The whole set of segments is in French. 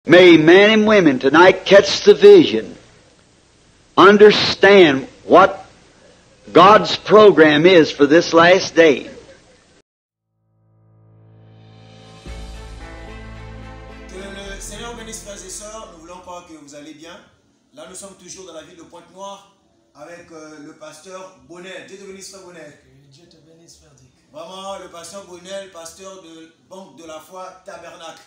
May men and women tonight catch the vision, understand what God's program is for this last day. Que le Seigneur bénisse, frères et sœurs. Nous voulons croire que vous allez bien. Là, nous sommes toujours dans la ville de Pointe-Noire avec le pasteur Bonnel. Dieu te bénisse, frère Bonnel. Que Dieu te bénisse, frère Dick. Vraiment, le pasteur Bonnel, pasteur de Banque de la Foi Tabernacle,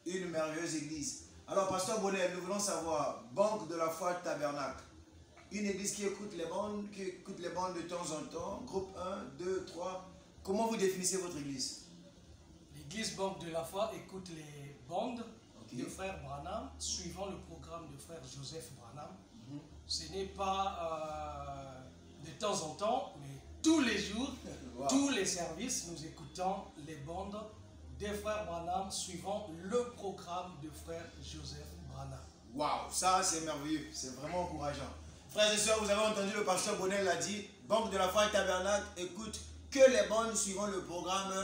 une merveilleuse église. Alors, pasteur Bonnel, nous voulons savoir, Banque de la Foi Tabernacle, une église qui écoute les bandes de temps en temps, groupe 1, 2, 3. Comment vous définissez votre église? L'église Banque de la Foi écoute les bandes de frère Branham, suivant le programme de frère Joseph Branham. Ce n'est pas de temps en temps, mais tous les jours, Wow. tous les services, nous écoutons les bandes des frères Branham, suivant le programme de frère Joseph Branham. Waouh, ça c'est merveilleux, c'est vraiment encourageant. Frères et sœurs, vous avez entendu le pasteur Bonnel l'a dit, Banque de la Foi Tabernacle écoute que les bandes suivant le programme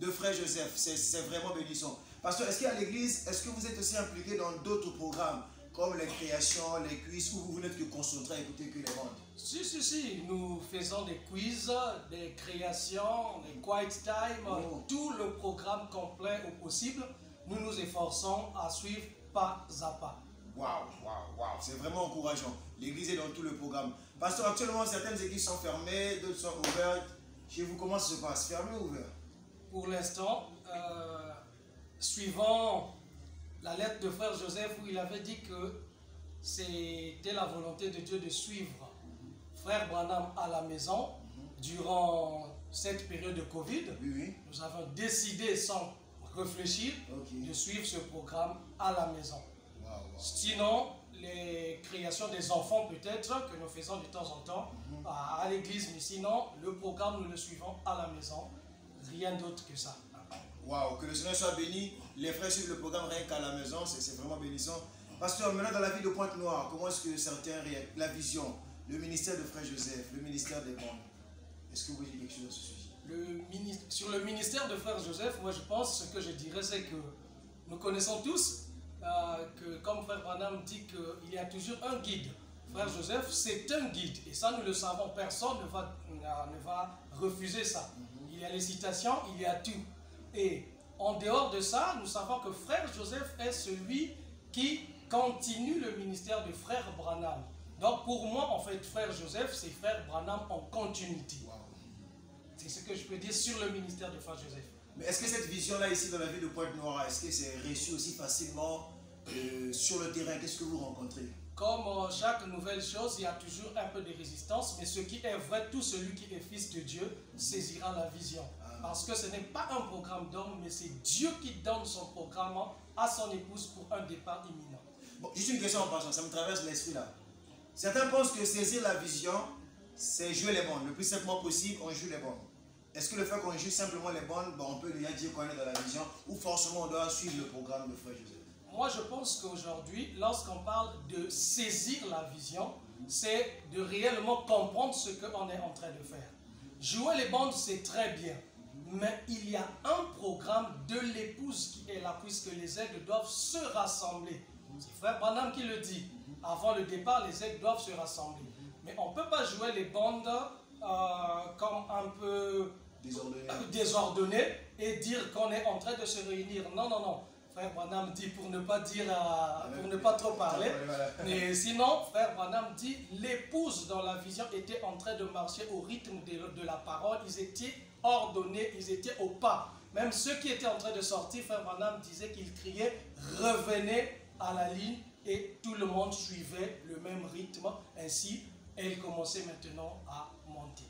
de frère Joseph. C'est vraiment bénissant. Pasteur, est-ce qu'à l'église, est-ce que vous êtes aussi impliqué dans d'autres programmes comme les créations, les quiz, ou vous n'êtes que concentré à écouter que les bandes? Si, nous faisons des quiz, des créations, des quiet time, tout le programme complet au possible. Nous nous efforçons à suivre pas à pas. Waouh, c'est vraiment encourageant. L'église est dans tout le programme. Pasteur, actuellement, certaines églises sont fermées, d'autres sont ouvertes. Chez vous, comment ça se passe? Fermé ou ouvert? Pour l'instant, suivant la lettre de frère Joseph où il avait dit que c'était la volonté de Dieu de suivre frère Branham à la maison durant cette période de Covid, nous avons décidé sans réfléchir de suivre ce programme à la maison. Sinon, les créations des enfants peut-être que nous faisons de temps en temps à l'église, mais sinon le programme nous le suivons à la maison, rien d'autre que ça. Waouh, que le Seigneur soit béni. Les frères suivent le programme rien qu'à la maison, c'est vraiment bénissant. Pasteur, maintenant dans la ville de Pointe-Noire, comment est-ce que certains réagissent? La vision, le ministère de frère Joseph, le ministère des bandes, est-ce que vous dites quelque chose à ce sujet? Sur le ministère de frère Joseph, moi je pense, ce que je dirais, c'est que nous connaissons tous que comme frère Branham dit qu'il y a toujours un guide. Frère Joseph, c'est un guide, et ça nous le savons, personne ne va refuser ça. Il y a les citations, il y a tout. Et en dehors de ça, nous savons que frère Joseph est celui qui continue le ministère de frère Branham. Donc pour moi, en fait, frère Joseph, c'est frère Branham en continuité. C'est ce que je peux dire sur le ministère de frère Joseph. Mais est-ce que cette vision-là ici dans la ville de Pointe-Noire, est-ce que c'est reçu aussi facilement sur le terrain? Qu'est-ce que vous rencontrez? Comme chaque nouvelle chose, il y a toujours un peu de résistance, mais ce qui est vrai, tout celui qui est fils de Dieu saisira la vision. Parce que ce n'est pas un programme d'homme, mais c'est Dieu qui donne son programme à son épouse pour un départ imminent. Bon, juste une question en passant, ça me traverse l'esprit là. Certains pensent que saisir la vision, c'est jouer les bandes. Le plus simplement possible, on joue les bandes. Est-ce que le fait qu'on joue simplement les bandes, on peut déjà dire qu'on est dans la vision, ou forcément on doit suivre le programme de frère Joseph? Moi, je pense qu'aujourd'hui, lorsqu'on parle de saisir la vision, c'est de réellement comprendre ce qu'on est en train de faire. Jouer les bandes, c'est très bien. Mais il y a un programme de l'épouse qui est là, puisque les aigles doivent se rassembler. C'est frère Branham qui le dit. Avant le départ, les aigles doivent se rassembler. Mais on ne peut pas jouer les bandes comme un peu désordonné et dire qu'on est en train de se réunir. Non. Frère Branham dit, pour ne pas dire, pour ne pas trop parler. Mais sinon, frère Branham dit, l'épouse dans la vision était en train de marcher au rythme de la parole. Ils étaient ordonnés, ils étaient au pas. Même ceux qui étaient en train de sortir, frère Branham disait qu'ils criaient, revenez à la ligne, et tout le monde suivait le même rythme. Ainsi, elle commençait maintenant à monter.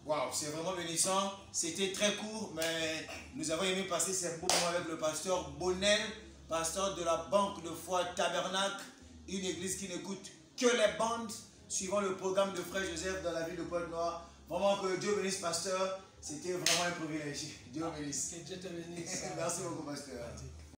Waouh, c'est vraiment bénissant. C'était très court, mais nous avons aimé passer ces beaux moments avec le pasteur Bonnel, pasteur de la Banque de Foi Tabernacle, une église qui n'écoute que les bandes, suivant le programme de frère Joseph dans la ville de Pointe-Noire. Vraiment que Dieu bénisse, pasteur. C'était vraiment un privilège. Dieu bénisse. Que Dieu te bénisse. Merci beaucoup, pasteur.